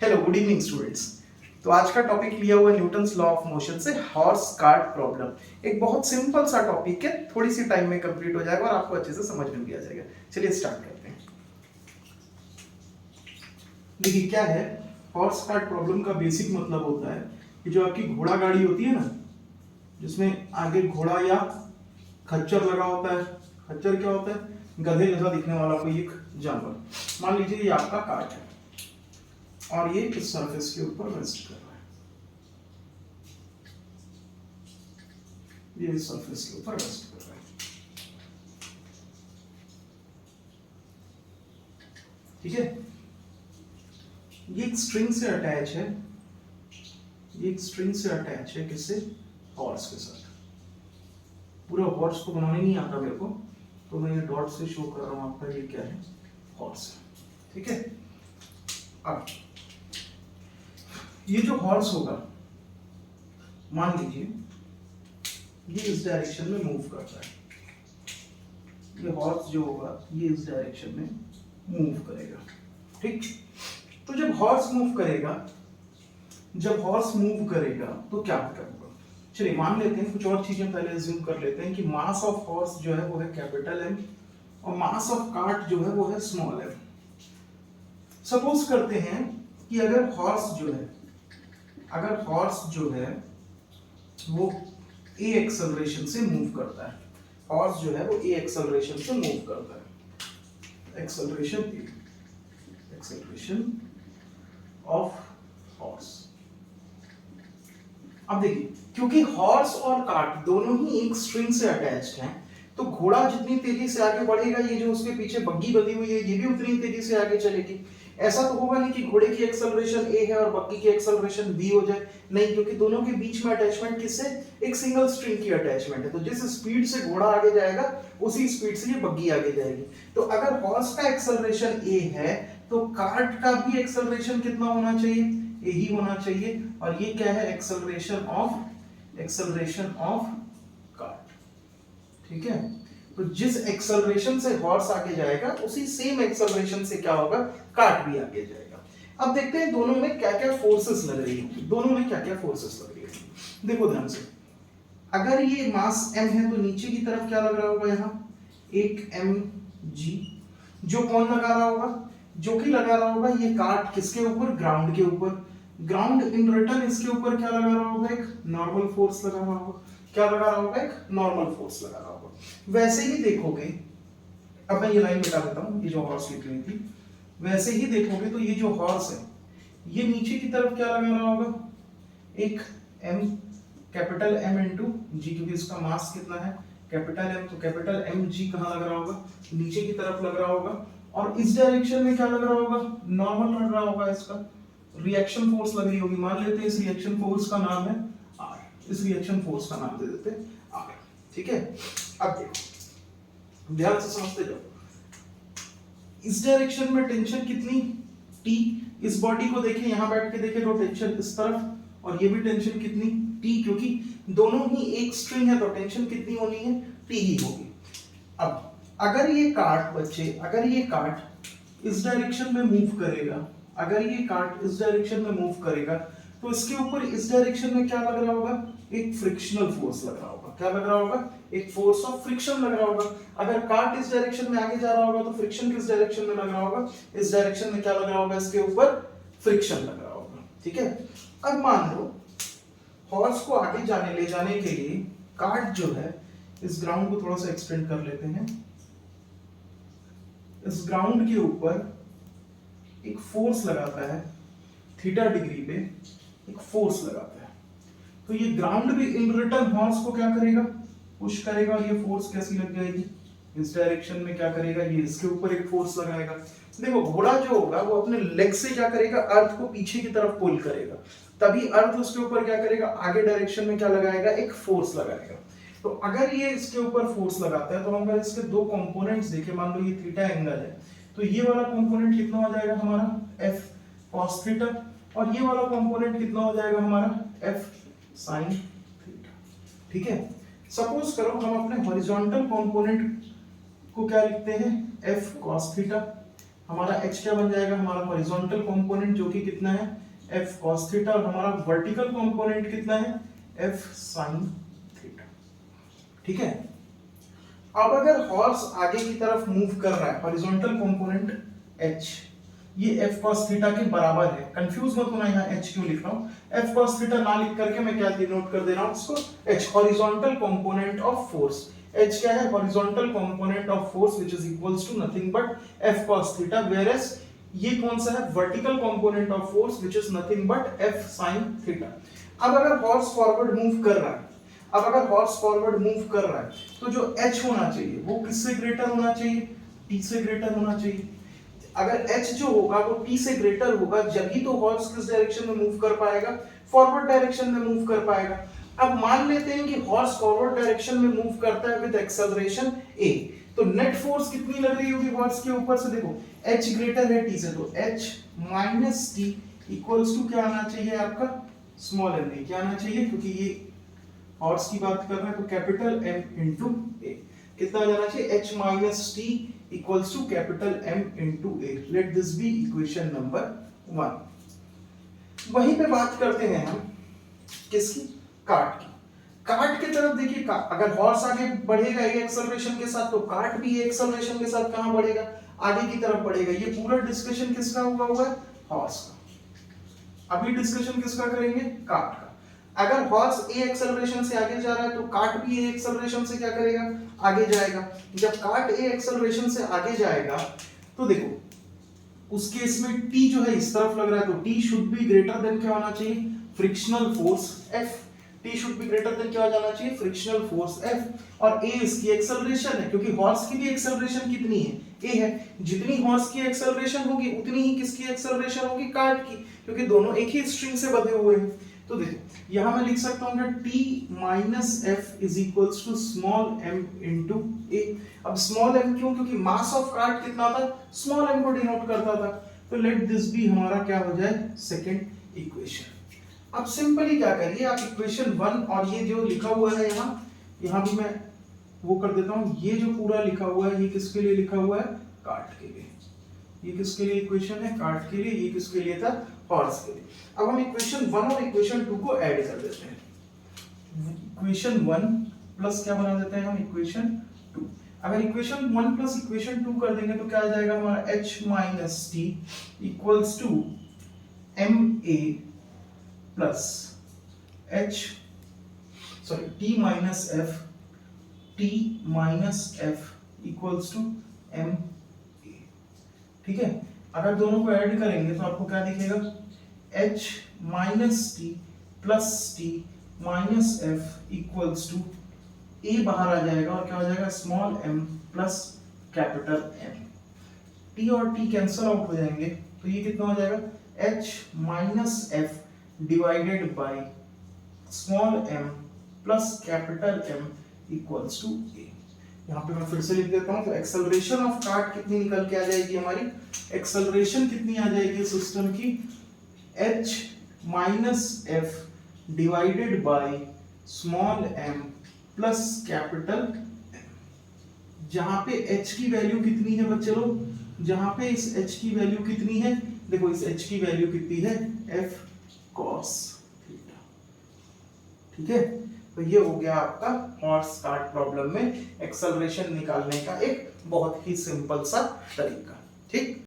Hello, good evening students. तो आज का टॉपिक लिया हुआ है न्यूटन्स लॉ ऑफ मोशन से हॉर्स कार्ट प्रॉब्लम। एक बहुत सिंपल सा टॉपिक है, थोड़ी सी टाइम में कंप्लीट हो जाएगा और आपको अच्छे से समझ में भी आ जाएगा। चलिए स्टार्ट करते हैं। देखिए क्या है, हॉर्स कार्ट प्रॉब्लम का बेसिक मतलब होता है कि जो आपकी घोड़ा गाड़ी होती है ना, जिसमें आगे घोड़ा या खच्चर लगा होता है। खच्चर क्या होता है? गधे जैसा दिखने वाला कोई एक जानवर। मान लीजिए ये आपका कार्ट है और ये इस सरफेस के ऊपर रेस्ट कर रहा है। ये इस सरफेस के ऊपर रेस्ट कर रहा है, ठीक है। ये एक स्ट्रिंग से अटैच है, ये एक स्ट्रिंग से अटैच है किससे? हॉर्स के साथ। पूरा हॉर्स को बनाने नहीं आता मेरे को, तो मैं ये डॉट से शो कर रहा हूं आपका। ये क्या है? हॉर्स है, ठीक है। अब ये जो हॉर्स होगा, मान लीजिए ये इस डायरेक्शन में मूव करता है। ये हॉर्स जो होगा ये इस डायरेक्शन में मूव करेगा, ठीक। तो जब हॉर्स मूव करेगा, तो क्या होगा? चलिए मान लेते हैं, कुछ और चीजें पहले अज्यूम कर लेते हैं कि मास ऑफ हॉर्स जो है वो है कैपिटल एम और मास ऑफ कार्ट जो है वो है स्मॉल एम। सपोज करते हैं कि अगर हॉर्स जो है वो ए एक्सेलरेशन से मूव करता है। हॉर्स जो है वो ए एक्सेलरेशन से मूव करता है। Acceleration of horse. अब देखिए, क्योंकि हॉर्स और कार्ट दोनों ही एक स्ट्रिंग से अटैच्ड हैं, तो घोड़ा जितनी तेजी से आगे बढ़ेगा, ये जो उसके पीछे बग्गी बंधी हुई है ये भी उतनी तेजी से आगे चलेगी। ऐसा तो होगा नहीं कि घोड़े की एक्सेलरेशन ए है और बग्गी की एक्सेलरेशन बी हो जाए, नहीं, क्योंकि दोनों के बीच में अटैचमेंट किससे? एक सिंगल स्ट्रिंग की अटैचमेंट है। तो जिस स्पीड से घोड़ा आगे जाएगा उसी स्पीड से ये बग्गी आगे जाएगी। तो अगर हॉर्स का एक्सेलरेशन ए है तो कार्ट का भी एक्सेलरेशन कितना होना चाहिए? ए ही होना चाहिए। और ये क्या है? एक्सेलरेशन ऑफ कार्ट, ठीक है। तो जिस एक्सेलरेशन से हॉर्स आगे जाएगा उसी सेम एक्सेलरेशन से क्या होगा? कार्ट भी आगे जाएगा। अब देखते हैं दोनों में क्या क्या फोर्सेस लग रही है। देखो ध्यान से, अगर ये मास m है तो नीचे की तरफ क्या लग रहा होगा? यहाँ एक mg। जो कौन लगा रहा होगा? जो कि लगा रहा होगा ये कार्ट किसके ऊपर? ग्राउंड के ऊपर। ग्राउंड इन रिटर्न इसके ऊपर क्या लगा रहा होगा? एक नॉर्मल फोर्स लगा रहा होगा। क्या लगा रहा होगा? एक नॉर्मल फोर्स लगा रहा होगा। वैसे ही देखोगे, अब मैं ये लाइन मिटा देता हूं, ये जो हॉर्स लिख रही थी, वैसे ही देखोगे तो ये जो हॉर्स है ये नीचे की तरफ क्या लगा रहा होगा? एक m, कैपिटल M इंटू जी, क्योंकि इसका मास कितना है? कैपिटल M, तो कैपिटल M G कहाँ लग रहा होगा? नीचे की तरफ लग रहा होगा। और इस डायरेक्शन में क्या लग रहा होगा? नॉर्मल लग रहा होगा। इसका रिएक्शन फोर्स लग रही होगी। मान लेते हैं इस रिएक्शन फोर्स का नाम है R। इस रिएक्शन फोर्स का नाम दे देते हैं R, ठीक है। अब देखो, ध्यान से समझते जाओ। इस डायरेक्शन में टेंशन कितनी? T। इस बॉडी को देखिए, यहां बैठ के देखिए तो टेंशन इस तरफ, और ये भी टेंशन कितनी? T, क्योंकि दोनों ही एक स्ट्रिंग है तो टेंशन कितनी होनी है? T ही होगी। अब अगर ये कार्ट इस डायरेक्शन में मूव करेगा, तो इसके ऊपर इस डायरेक्शन में क्या लग रहा होगा? एक फ्रिक्शनल फोर्स लग रहा होगा। क्या लग रहा होगा? एक फोर्स ऑफ फ्रिक्शन लग रहा होगा। अगर कार्ट इस डायरेक्शन में आगे जा रहा होगा तो फ्रिक्शन किस डायरेक्शन में लग रहा होगा? इस डायरेक्शन में क्या लग रहा होगा? इसके ऊपर फ्रिक्शन लग रहा होगा, ठीक है। अब मान लो हॉर्स को आगे ले जाने के लिए कार्ट जो है, इस ग्राउंड को थोड़ा सा एक्सटेंड कर लेते हैं। इस ग्राउंड के ऊपर एक फोर्स लगाता है, थीटा डिग्री पे एक फोर्स लगाता है। तो ये ग्राउंड भी इन रिटर्न हॉर्स को क्या करेगा? पुश करेगा। और ये फोर्स कैसी लग जाएगी? इस डायरेक्शन में क्या करेगा? ये इसके ऊपर एक फोर्स लगाएगा। देखो, घोड़ा जो होगा वो अपने लेग से क्या करेगा? अर्थ को पीछे की तरफ पुल करेगा, तभी अर्थ उसके ऊपर क्या करेगा? आगे डायरेक्शन में क्या लगाएगा? एक फोर्स लगाएगा। तो अगर ये इसके ऊपर फोर्स लगाता है तो हम अगर इसके दो कंपोनेंट्स देखें, मान लो ये थीटा एंगल है, तो ये वाला कंपोनेंट कितना हो जाएगा हमारा? f cos थीटा, और ये वाला कंपोनेंट कितना हो जाएगा हमारा? f sin थीटा, ठीक है। सपोज करो हम अपने हॉरिजॉन्टल कंपोनेंट को क्या लिखते हैं? f cos थीटा, हमारा h क्या बन जाएगा, हमारा हॉरिजॉन्टल कंपोनेंट जो कि कितना है f cos थीटा, और हमारा वर्टिकल कंपोनेंट कितना है f sin थीटा। ठीक है। अब अगर हॉर्स आगे की तरफ मूव कर रहा है, हॉरिजॉन्टल कंपोनेंट h ये f cos थीटा के बराबर है, कंफ्यूज मत होना यहाँ h क्यों लिख रहा हूँ, f cos थीटा ना लिख करके मैं क्या डिनोट कर दे रहा हूँ इसको, h horizontal component of force. h क्या है, horizontal component of force which is equals to nothing but f cos theta, where as ये कौन सा है, vertical component of force which is nothing but f sin theta. अब अगर horse forward move कर रहा है, अब अगर हॉर्स फॉरवर्ड मूव कर रहा है तो जो h होना चाहिए वो किससे ग्रेटर होना चाहिए, t से ग्रेटर होना चाहिए। अगर h जो होगा वो t से ग्रेटर होगा, जब ही तो हॉर्स किस डायरेक्शन में मूव कर पाएगा, फॉरवर्ड डायरेक्शन में मूव कर पाएगा। अब मान लेते हैं कि हॉर्स फॉरवर्ड डायरेक्शन में मूव करता है विद एक्सेलरेशन a, तो नेट फोर्स कितनी लग रही होगी हॉर्स के ऊपर से, देखो h ग्रेटर है t से, तो h minus t equals to क्या आना चाहिए आपका, स्मॉल m, क्या आना चाहिए, क्योंकि ये हॉर्स की बात कर रहे हैं तो कैपिटल M इंटू a, कितना आ जाना चाहिए, h minus t equals to capital M into a। Let this be equation number 1। वहीं पे बात करते हैं हम किसकी, कार्ट की। कार्ट की तरफ देखिए, अगर हॉर्स आगे बढ़ेगा ये एक्सेलरेशन के साथ, तो कार्ट भी ये एक्सेलरेशन के साथ कहां बढ़ेगा, आगे की तरफ बढ़ेगा। ये पूरा डिस्कशन किसका हुआ है, हॉर्स का। अभी डिस्कशन किसका करेंगे, कार्ट का। अगर हॉर्स ए एक्सेलरेशन से आगे जा रहा है तो कार्ट भी ए एक्सेलरेशन से क्या करेगा, आगे जाएगा। जब कार्ट ए एक्सेलरेशन से आगे जाएगा तो देखो उस केस में टी जो है इस तरफ लग रहा है, तो T should be greater than क्या होना चाहिए, frictional force F. T should be greater than क्या हो जाना चाहिए, फ्रिक्शनल फोर्स एफ। और ए इसकी एक्सेलरेशन है, क्योंकि हॉर्स की भी एक्सेलरेशन कितनी है, ए है। जितनी हॉर्स की एक्सेलरेशन होगी उतनी ही किसकी एक्सेलरेशन होगी, कार्ट की, क्योंकि दोनों एक ही स्ट्रिंग से बंधे हुए हैं। तो देखो यहां मैं लिख सकता हूं कि t minus F is equals to small m into A. अब स्मॉल m क्यों, क्योंकि मास ऑफ कार्ट कितना था, स्मॉल m को डिनोट करता था। तो लेट दिस बी हमारा क्या हो जाए, सेकंड इक्वेशन। अब सिंपली क्या करिए आप, इक्वेशन 1 और ये जो लिखा हुआ है यहाँ भी मैं वो कर देता हूँ, ये जो पूरा लिखा हुआ है ये किसके लिए लिखा हुआ है, कार्ट के लिए। ये किसके लिए इक्वेशन है, कार्ट के लिए। ये किसके लिए था, हॉर्स के लिए। अब हम इक्वेशन 1 और इक्वेशन 2 को ऐड कर देते हैं। इक्वेशन 1 प्लस क्या बना देते हैं हम, इक्वेशन 2। अगर इक्वेशन 1 प्लस इक्वेशन 2 कर देंगे तो क्या आ जाएगा हमारा, h minus t equals to m a plus t minus f, t minus f equals to m. ठीक है। अगर दोनों को ऐड करेंगे तो आपको क्या दिखेगा, h minus t plus t minus f equals to a बाहर आ जाएगा और क्या हो जाएगा, small m plus capital M। t और t कैंसल आउट हो जाएंगे तो ये कितना हो जाएगा, h minus f divided by small m plus capital M equals to a। यहाँ पे मैं फिर से लिख देता हूँ, तो एक्सेलरेशन ऑफ कार्ट कितनी निकल के आ जाएगी हमारी, एक्सेलरेशन कितनी आ जाएगी सिस्टम की, h minus f divided by small m plus capital M। जहां पे h की वैल्यू कितनी है बच्चे लोग, जहां पे इस h की वैल्यू कितनी है, देखो इस h की वैल्यू कितनी है, f cos थीटा। ठीक है। तो ये हो गया आपका हॉर्स कार्ट प्रॉब्लम में एक्सेलरेशन निकालने का एक बहुत ही सिंपल सा तरीका। ठीक।